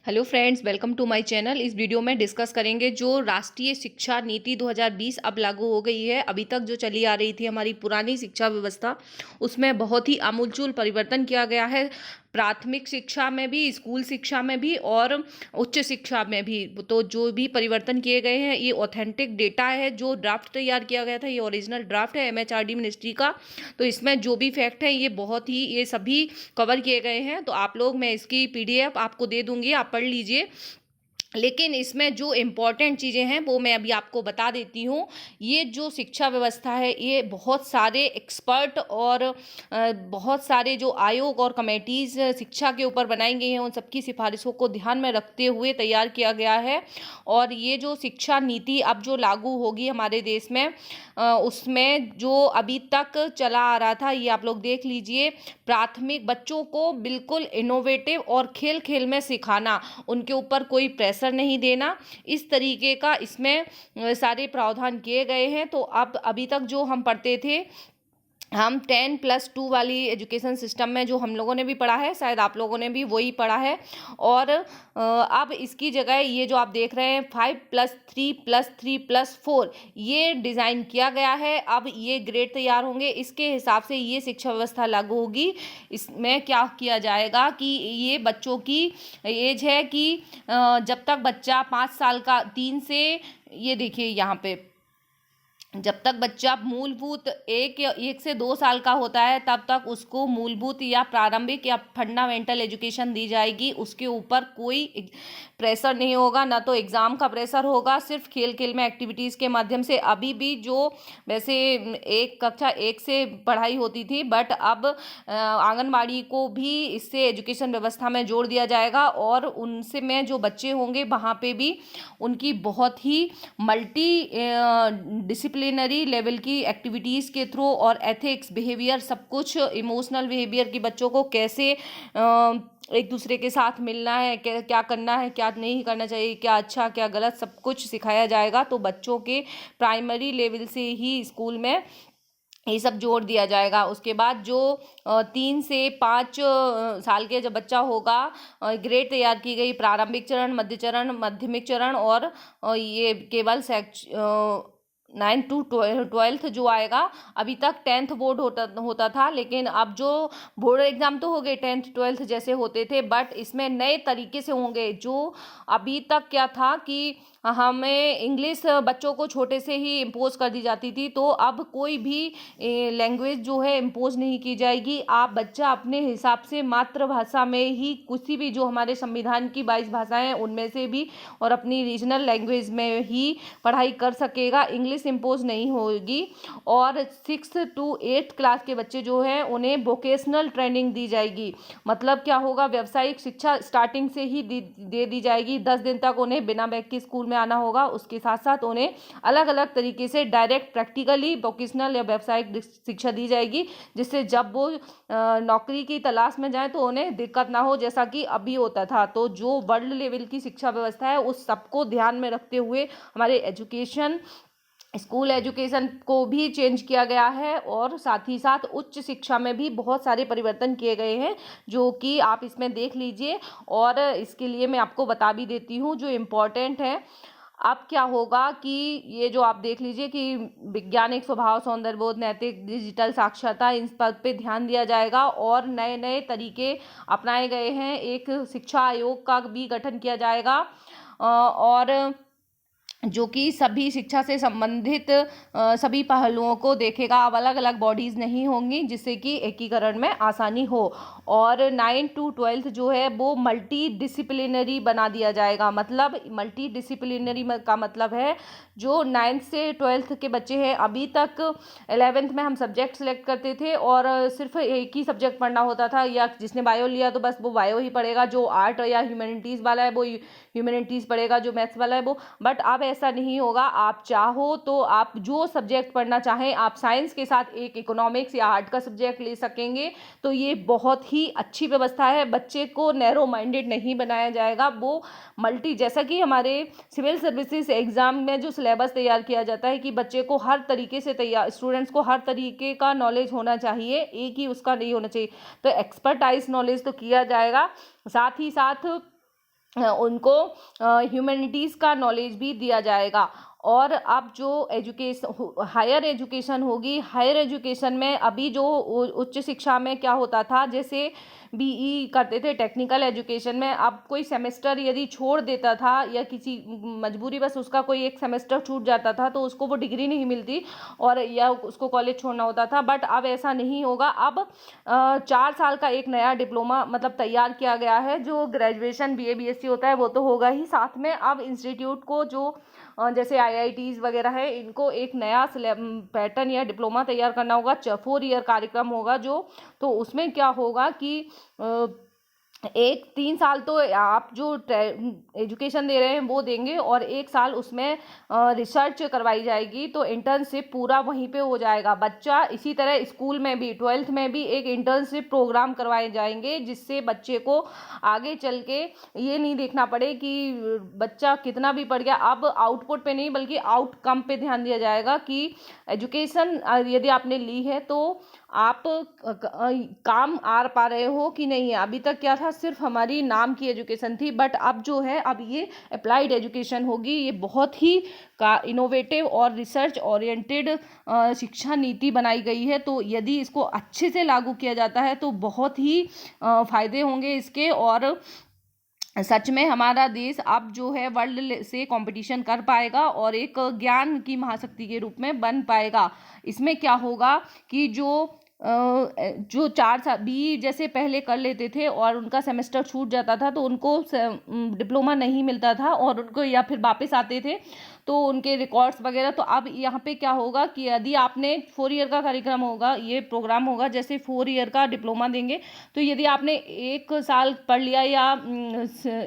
Hello friends, welcome to my channel. इस video में discuss करेंगे जो राष्ट्रीय शिक्षा नीति 2020 अब लागू हो गई है। अभी तक जो चली आ रही थी हमारी पुरानी शिक्षा व्यवस्था, उसमें बहुत ही आमूलचूल परिवर्तन किया गया है। प्राथमिक शिक्षा में भी, स्कूल शिक्षा में भी और उच्च शिक्षा में भी। तो जो भी परिवर्तन किए गए हैं, ये ऑथेंटिक डेटा है। जो ड्राफ्ट तैयार किया गया था, ये ओरिजिनल ड्राफ्ट है एमएचआरडी मिनिस्ट्री का। तो इसमें जो भी फैक्ट है, ये सभी कवर किए गए हैं। तो आप लोग, मैं इसकी पीडीएफ आपको दे दूंगी, आप पढ़ लीजिए। लेकिन इसमें जो इम्पॉर्टेंट चीज़ें हैं वो मैं अभी आपको बता देती हूँ। ये जो शिक्षा व्यवस्था है, ये बहुत सारे एक्सपर्ट और बहुत सारे जो आयोग और कमेटीज़ शिक्षा के ऊपर बनाई गई हैं, उन सबकी सिफारिशों को ध्यान में रखते हुए तैयार किया गया है। और ये जो शिक्षा नीति अब जो लागू होगी हमारे देश में, उसमें जो अभी तक चला आ रहा था, ये आप लोग देख लीजिए। प्राथमिक बच्चों को बिल्कुल इनोवेटिव और खेल खेल में सिखाना, उनके ऊपर कोई प्रेशर नहीं देना, इस तरीके का इसमें सारे प्रावधान किए गए हैं। तो अब अभी तक जो हम पढ़ते थे, हम 10+2 वाली एजुकेशन सिस्टम में जो हम लोगों ने भी पढ़ा है, शायद आप लोगों ने भी वही पढ़ा है। और अब इसकी जगह ये जो आप देख रहे हैं 5+3+3+4, ये डिज़ाइन किया गया है। अब ये ग्रेड तैयार होंगे, इसके हिसाब से ये शिक्षा व्यवस्था लागू होगी। इसमें क्या किया जाएगा कि ये बच्चों की एज है कि जब तक बच्चा 5 साल का, 3 से, ये देखिए यहाँ पे, जब तक बच्चा मूलभूत 1 से 2 साल का होता है, तब तक उसको मूलभूत या प्रारंभिक या फंडामेंटल एजुकेशन दी जाएगी। उसके ऊपर कोई प्रेशर नहीं होगा, ना तो एग्ज़ाम का प्रेशर होगा, सिर्फ खेल खेल में एक्टिविटीज़ के माध्यम से। अभी भी जो वैसे कक्षा 1 से पढ़ाई होती थी, बट अब आंगनबाड़ी को भी इससे एजुकेशन व्यवस्था में जोड़ दिया जाएगा। और उनसे में जो बच्चे होंगे, वहाँ पे भी उनकी बहुत ही मल्टी डिसिप्लिनरी लेवल की एक्टिविटीज़ के थ्रू और एथिक्स, बिहेवियर, सब कुछ, इमोशनल बिहेवियर की बच्चों को कैसे एक दूसरे के साथ मिलना है, क्या करना है, क्या नहीं करना चाहिए, क्या अच्छा क्या गलत, सब कुछ सिखाया जाएगा। तो बच्चों के प्राइमरी लेवल से ही स्कूल में ये सब जोड़ दिया जाएगा। उसके बाद जो 3 से 5 साल के जब बच्चा होगा, ग्रेड तैयार की गई, प्रारंभिक चरण, मध्य चरण, माध्यमिक चरण और ये केवल 9 to 12 जो आएगा। अभी तक 10th बोर्ड होता था, लेकिन अब जो बोर्ड एग्जाम तो हो गए 10th 12th जैसे होते थे, बट इसमें नए तरीके से होंगे। जो अभी तक क्या था कि हमें इंग्लिश बच्चों को छोटे से ही इम्पोज कर दी जाती थी, तो अब कोई भी लैंग्वेज जो है इम्पोज नहीं की जाएगी। आप बच्चा अपने हिसाब से मातृभाषा में ही, किसी भी जो हमारे संविधान की 22 भाषाएं हैं उनमें से भी, और अपनी रीजनल लैंग्वेज में ही पढ़ाई कर सकेगा। इंग्लिश इम्पोज नहीं होगी। और 6 to 8 क्लास के बच्चे जो हैं, उन्हें वोकेशनल ट्रेनिंग दी जाएगी। मतलब क्या होगा, व्यावसायिक शिक्षा स्टार्टिंग से ही दे दी जाएगी। 10 दिन तक उन्हें बिना बैग के स्कूल में आना होगा। उसके साथ साथ उन्हें अलग अलग तरीके से डायरेक्ट प्रैक्टिकली वोकेशनल या व्यावसायिक शिक्षा दी जाएगी, जिससे जब वो नौकरी की तलाश में जाए तो उन्हें दिक्कत ना हो, जैसा कि अभी होता था। तो जो वर्ल्ड लेवल की शिक्षा व्यवस्था है, उस सबको ध्यान में रखते हुए हमारे स्कूल एजुकेशन को भी चेंज किया गया है। और साथ ही साथ उच्च शिक्षा में भी बहुत सारे परिवर्तन किए गए हैं, जो कि आप इसमें देख लीजिए। और इसके लिए मैं आपको बता भी देती हूँ जो इम्पोर्टेंट है। अब क्या होगा कि ये जो आप देख लीजिए कि वैज्ञानिक स्वभाव, सौंदर्यबोध, नैतिक, डिजिटल साक्षरता, इन पर पे ध्यान दिया जाएगा। और नए नए तरीके अपनाए गए हैं। एक शिक्षा आयोग का भी गठन किया जाएगा, और जो कि सभी शिक्षा से संबंधित सभी पहलुओं को देखेगा। अब अलग अलग बॉडीज़ नहीं होंगी, जिससे कि एकीकरण में आसानी हो। और 9 to 12 जो है वो मल्टी डिसिप्लिनरी बना दिया जाएगा। मतलब मल्टी डिसिप्लिनरी का मतलब है, जो 9th से 12th के बच्चे हैं, अभी तक 11th में हम सब्जेक्ट सेलेक्ट करते थे और सिर्फ एक ही सब्जेक्ट पढ़ना होता था, या जिसने बायो लिया तो बस वो बायो ही पढ़ेगा, जो आर्ट या ह्यूमैनिटीज़ वाला है वो ह्यूमैनिटीज़ पढ़ेगा, जो मैथ्स वाला है वो। बट अब ऐसा नहीं होगा। आप चाहो तो आप जो सब्जेक्ट पढ़ना चाहें, आप साइंस के साथ एक इकोनॉमिक्स या आर्ट का सब्जेक्ट ले सकेंगे। तो ये बहुत ही अच्छी व्यवस्था है। बच्चे को नैरो माइंडेड नहीं बनाया जाएगा। वो जैसा कि हमारे सिविल सर्विसेज एग्जाम में जो सिलेबस तैयार किया जाता है कि बच्चे को हर तरीके से स्टूडेंट्स को हर तरीके का नॉलेज होना चाहिए, एक ही उसका नहीं होना चाहिए। तो एक्सपर्टाइज नॉलेज तो किया जाएगा। साथ ही साथ उनको ह्यूमैनिटीज़ का नॉलेज भी दिया जाएगा। और अब जो हायर एजुकेशन होगी, हायर एजुकेशन में अभी जो उच्च शिक्षा में क्या होता था, जैसे बीई करते थे टेक्निकल एजुकेशन में, अब कोई सेमेस्टर यदि छोड़ देता था या किसी मजबूरी बस उसका कोई एक सेमेस्टर छूट जाता था तो उसको वो डिग्री नहीं मिलती और या उसको कॉलेज छोड़ना होता था। बट अब ऐसा नहीं होगा। अब 4 साल का एक नया डिप्लोमा मतलब तैयार किया गया है। जो ग्रेजुएशन बीए बीएससी होता है वो तो होगा ही, साथ में अब इंस्टीट्यूट को जो जैसे आईआईटीज वगैरह है इनको एक नया पैटर्न या डिप्लोमा तैयार करना होगा। 4 ईयर कार्यक्रम होगा जो, तो उसमें क्या होगा कि एक 3 साल तो आप जो एजुकेशन दे रहे हैं वो देंगे और 1 साल उसमें रिसर्च करवाई जाएगी, तो इंटर्नशिप पूरा वहीं पे हो जाएगा। बच्चा इसी तरह स्कूल में भी 12th में भी एक इंटर्नशिप प्रोग्राम करवाए जाएंगे, जिससे बच्चे को आगे चल के ये नहीं देखना पड़े कि बच्चा कितना भी पढ़ गया। अब आउटपुट पे नहीं बल्कि आउटकम पे ध्यान दिया जाएगा कि एजुकेशन यदि आपने ली है तो आप काम आ पा रहे हो कि नहीं है। अभी तक क्या था, सिर्फ हमारी नाम की एजुकेशन थी, बट अब जो है अब ये अप्लाइड एजुकेशन होगी। ये बहुत ही का इनोवेटिव और रिसर्च ओरिएंटेड शिक्षा नीति बनाई गई है। तो यदि इसको अच्छे से लागू किया जाता है तो बहुत ही फायदे होंगे इसके, और सच में हमारा देश अब जो है वर्ल्ड से कंपटीशन कर पाएगा और एक ज्ञान की महाशक्ति के रूप में बन पाएगा। इसमें क्या होगा कि जो 4 साल बी जैसे पहले कर लेते थे और उनका सेमेस्टर छूट जाता था तो उनको डिप्लोमा नहीं मिलता था और उनको या फिर वापस आते थे तो उनके रिकॉर्ड्स वगैरह। तो अब यहाँ पे क्या होगा कि यदि आपने 4 ईयर का कार्यक्रम होगा, ये प्रोग्राम होगा, जैसे 4 ईयर का डिप्लोमा देंगे, तो यदि आपने 1 साल पढ़ लिया या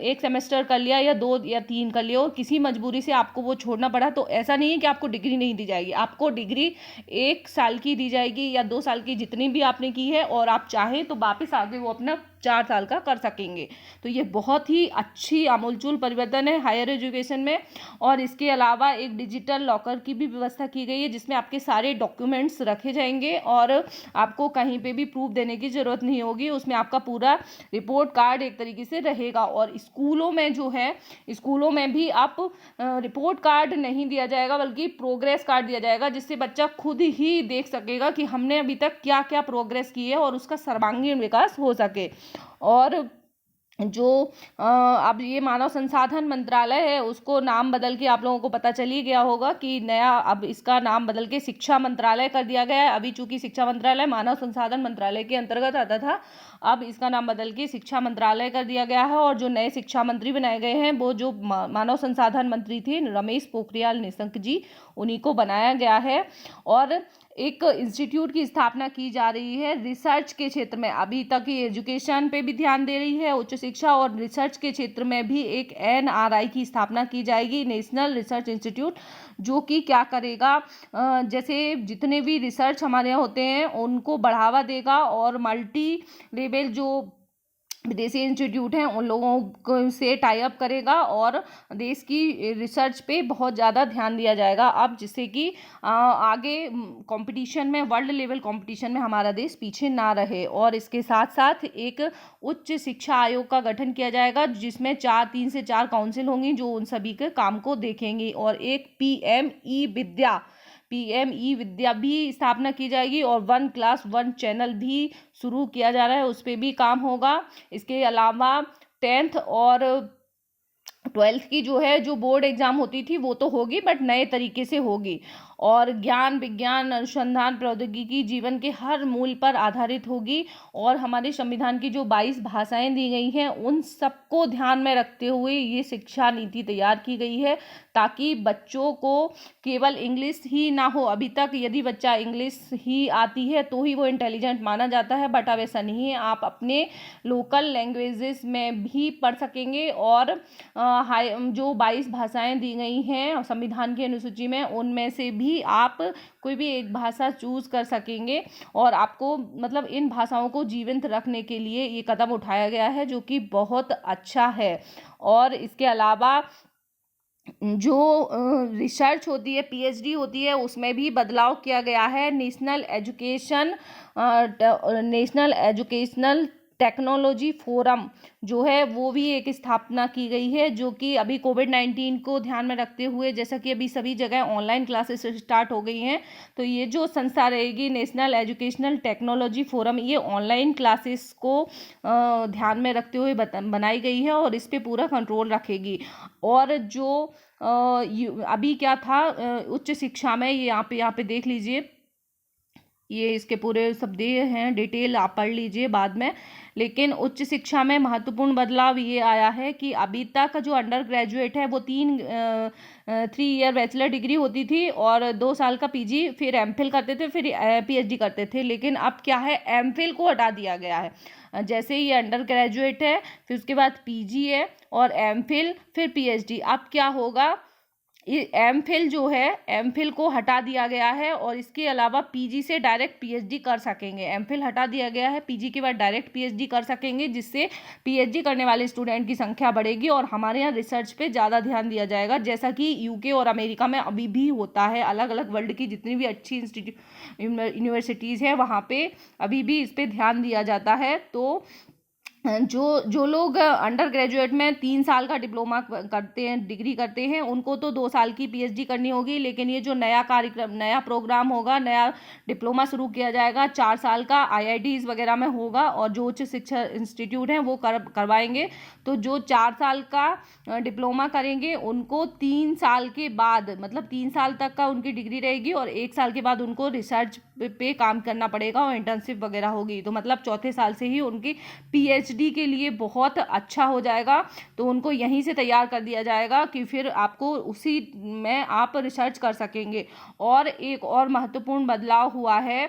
एक सेमेस्टर कर लिया या 2 या 3 कर लिया और किसी मजबूरी से आपको वो छोड़ना पड़ा, तो ऐसा नहीं है कि आपको डिग्री नहीं दी जाएगी। आपको डिग्री 1 साल की दी जाएगी या 2 साल की, जितनी भी आपने की है, और आप चाहें तो वापस आगे वो अपना 4 साल का कर सकेंगे। तो ये बहुत ही अच्छी आमूलचूल परिवर्तन है हायर एजुकेशन में। और इसके अलावा एक डिजिटल लॉकर की भी व्यवस्था की गई है, जिसमें आपके सारे डॉक्यूमेंट्स रखे जाएंगे और आपको कहीं पे भी प्रूफ देने की ज़रूरत नहीं होगी। उसमें आपका पूरा रिपोर्ट कार्ड एक तरीके से रहेगा। और स्कूलों में जो है, स्कूलों में भी आप रिपोर्ट कार्ड नहीं दिया जाएगा बल्कि प्रोग्रेस कार्ड दिया जाएगा, जिससे बच्चा खुद ही देख सकेगा कि हमने अभी तक क्या क्या प्रोग्रेस की है और उसका सर्वांगीण विकास हो सके। और जो अब ये मानव संसाधन मंत्रालय है उसको नाम बदल के आप लोगों को पता चल ही गया होगा कि नया अब इसका नाम बदल के शिक्षा मंत्रालय कर दिया गया है। अभी चूंकि शिक्षा मंत्रालय मानव संसाधन मंत्रालय के अंतर्गत आता था, अब इसका नाम बदल के शिक्षा मंत्रालय कर दिया गया है। और जो नए शिक्षा मंत्री बनाए गए हैं वो जो मानव संसाधन मंत्री थे रमेश पोखरियाल निशंक जी, उन्हीं को बनाया गया है। और एक इंस्टीट्यूट की स्थापना की जा रही है रिसर्च के क्षेत्र में। अभी तक ये एजुकेशन पे भी ध्यान दे रही है, उच्च शिक्षा, और रिसर्च के क्षेत्र में भी एक एनआरआई की स्थापना की जाएगी, नेशनल रिसर्च इंस्टीट्यूट, जो कि क्या करेगा, जैसे जितने भी रिसर्च हमारे यहाँ होते हैं उनको बढ़ावा देगा और मल्टी लेवल जो विदेशी इंस्टीट्यूट हैं उन लोगों को से टाई अप करेगा और देश की रिसर्च पे बहुत ज़्यादा ध्यान दिया जाएगा अब, जिससे कि आगे कंपटीशन में, वर्ल्ड लेवल कंपटीशन में हमारा देश पीछे ना रहे। और इसके साथ साथ एक उच्च शिक्षा आयोग का गठन किया जाएगा, जिसमें 3 से 4 काउंसिल होंगी जो उन सभी के काम को देखेंगी। और एक पीएमई विद्या भी स्थापना की जाएगी और 1 क्लास 1 चैनल भी शुरू किया जा रहा है, उस पर भी काम होगा। इसके अलावा 10th और 12th की जो है जो बोर्ड एग्जाम होती थी वो तो होगी, बट नए तरीके से होगी। और ज्ञान, विज्ञान, अनुसंधान, प्रौद्योगिकी जीवन के हर मूल पर आधारित होगी। और हमारे संविधान की जो 22 भाषाएं दी गई हैं उन सबको ध्यान में रखते हुए ये शिक्षा नीति तैयार की गई है, ताकि बच्चों को केवल इंग्लिश ही ना हो। अभी तक यदि बच्चा इंग्लिश ही आती है तो ही वो इंटेलिजेंट माना जाता है, बट अब ऐसा नहीं है। आप अपने लोकल लैंग्वेजेस में भी पढ़ सकेंगे और जो 22 भाषाएं दी गई हैं संविधान की अनुसूची में, उनमें से भी आप कोई भी एक भाषा चूज कर सकेंगे। और आपको मतलब इन भाषाओं को जीवंत रखने के लिए ये कदम उठाया गया है, जो कि बहुत अच्छा है। और इसके अलावा जो रिसर्च होती है, पीएचडी होती है, उसमें भी बदलाव किया गया है। नेशनल एजुकेशनल टेक्नोलॉजी फोरम जो है वो भी एक स्थापना की गई है, जो कि अभी कोविड-19 को ध्यान में रखते हुए, जैसा कि अभी सभी जगह ऑनलाइन क्लासेस स्टार्ट हो गई हैं, तो ये जो संस्था रहेगी नेशनल एजुकेशनल टेक्नोलॉजी फोरम, ये ऑनलाइन क्लासेस को ध्यान में रखते हुए बनाई गई है और इस पे पूरा कंट्रोल रखेगी। और जो अभी क्या था उच्च शिक्षा में, ये यहाँ पे देख लीजिए, ये इसके पूरे सब दिए हैं, डिटेल आप पढ़ लीजिए बाद में। लेकिन उच्च शिक्षा में महत्वपूर्ण बदलाव ये आया है कि अभी तक जो अंडर ग्रेजुएट है वो 3 ईयर बैचलर डिग्री होती थी और 2 साल का पीजी, फिर एमफिल करते थे, फिर पीएचडी करते थे। लेकिन अब क्या है, एमफिल को हटा दिया गया है। जैसे ये अंडर ग्रेजुएट है, फिर उसके बाद पीजी है और एमफिल, फिर पीएचडी। अब क्या होगा, ये एमफिल जो है, एमफिल को हटा दिया गया है और इसके अलावा पीजी से डायरेक्ट पीएचडी कर सकेंगे। एमफिल हटा दिया गया है, पीजी के बाद डायरेक्ट पीएचडी कर सकेंगे, जिससे पीएचडी करने वाले स्टूडेंट की संख्या बढ़ेगी और हमारे यहाँ रिसर्च पे ज़्यादा ध्यान दिया जाएगा, जैसा कि यूके और अमेरिका में अभी भी होता है। अलग अलग वर्ल्ड की जितनी भी अच्छी यूनिवर्सिटीज़ हैं वहाँ पे अभी भी इस पर ध्यान दिया जाता है। तो जो लोग अंडर ग्रेजुएट में 3 साल का डिप्लोमा करते हैं, डिग्री करते हैं, उनको तो 2 साल की पीएचडी करनी होगी। लेकिन ये जो नया कार्यक्रम, नया प्रोग्राम होगा, नया डिप्लोमा शुरू किया जाएगा, 4 साल का आईआईटीज़ वगैरह में होगा और जो उच्च शिक्षा इंस्टीट्यूट हैं वो करवाएंगे। तो जो 4 साल का डिप्लोमा करेंगे उनको 3 साल के बाद, मतलब 3 साल तक का उनकी डिग्री रहेगी और 1 साल के बाद उनको रिसर्च पे काम करना पड़ेगा और इंटर्नशिप वगैरह होगी। तो मतलब चौथे साल से ही उनकी पीएचडी के लिए बहुत अच्छा हो जाएगा। तो उनको यहीं से तैयार कर दिया जाएगा कि फिर आपको उसी में आप रिसर्च कर सकेंगे। और एक और महत्वपूर्ण बदलाव हुआ है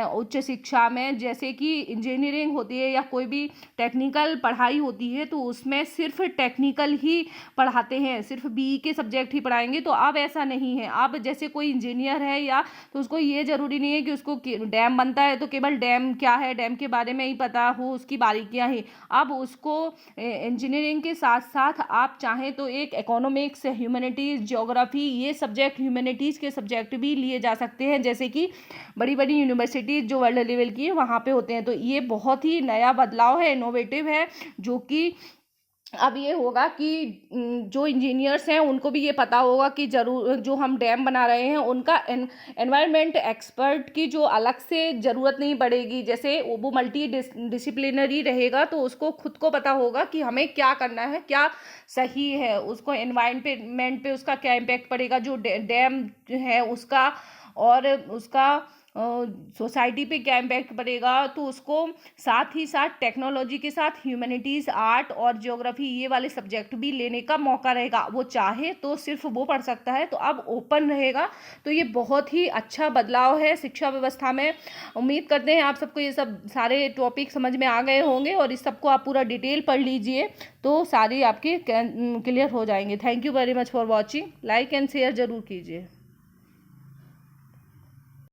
उच्च शिक्षा में, जैसे कि इंजीनियरिंग होती है या कोई भी टेक्निकल पढ़ाई होती है तो उसमें सिर्फ टेक्निकल ही पढ़ाते हैं, सिर्फ बीई के सब्जेक्ट ही पढ़ाएंगे। तो अब ऐसा नहीं है। अब जैसे कोई इंजीनियर है या, तो उसको ये ज़रूरी नहीं है कि उसको डैम बनता है तो केवल डैम क्या है, डैम के बारे में ही पता हो, उसकी बारीकियां ही। अब उसको इंजीनियरिंग के साथ साथ आप चाहें तो एक इकोनॉमिक्स, ह्यूमैनिटीज़, ज्योग्राफी, ये सब्जेक्ट ह्यूमैनिटीज़ के सब्जेक्ट भी लिए जा सकते हैं, जैसे कि बड़ी बड़ी यूनिवर्सिटीज़ जो वर्ल्ड लेवल की है वहाँ पे होते हैं। तो ये बहुत ही नया बदलाव है, इनोवेटिव है, जो कि अब ये होगा कि जो इंजीनियर्स हैं उनको भी ये पता होगा कि जरूर जो हम डैम बना रहे हैं उनका एनवायरनमेंट एक्सपर्ट की जो अलग से ज़रूरत नहीं पड़ेगी। जैसे वो मल्टी डिसिप्लिनरी रहेगा तो उसको खुद को पता होगा कि हमें क्या करना है, क्या सही है, उसको एनवायरनमेंट पे उसका क्या इम्पैक्ट पड़ेगा, जो डैम है उसका, और उसका सोसाइटी पे क्या इम्पैक्ट पड़ेगा। तो उसको साथ ही साथ टेक्नोलॉजी के साथ ह्यूमैनिटीज़, आर्ट और ज्योग्राफी, ये वाले सब्जेक्ट भी लेने का मौका रहेगा। वो चाहे तो सिर्फ वो पढ़ सकता है, तो अब ओपन रहेगा। तो ये बहुत ही अच्छा बदलाव है शिक्षा व्यवस्था में। उम्मीद करते हैं आप सबको ये सब सारे टॉपिक समझ में आ गए होंगे और इस सबको आप पूरा डिटेल पढ़ लीजिए तो सारी आपके क्लियर हो जाएंगे। Thank you very much for watching. Like and share ज़रूर कीजिए।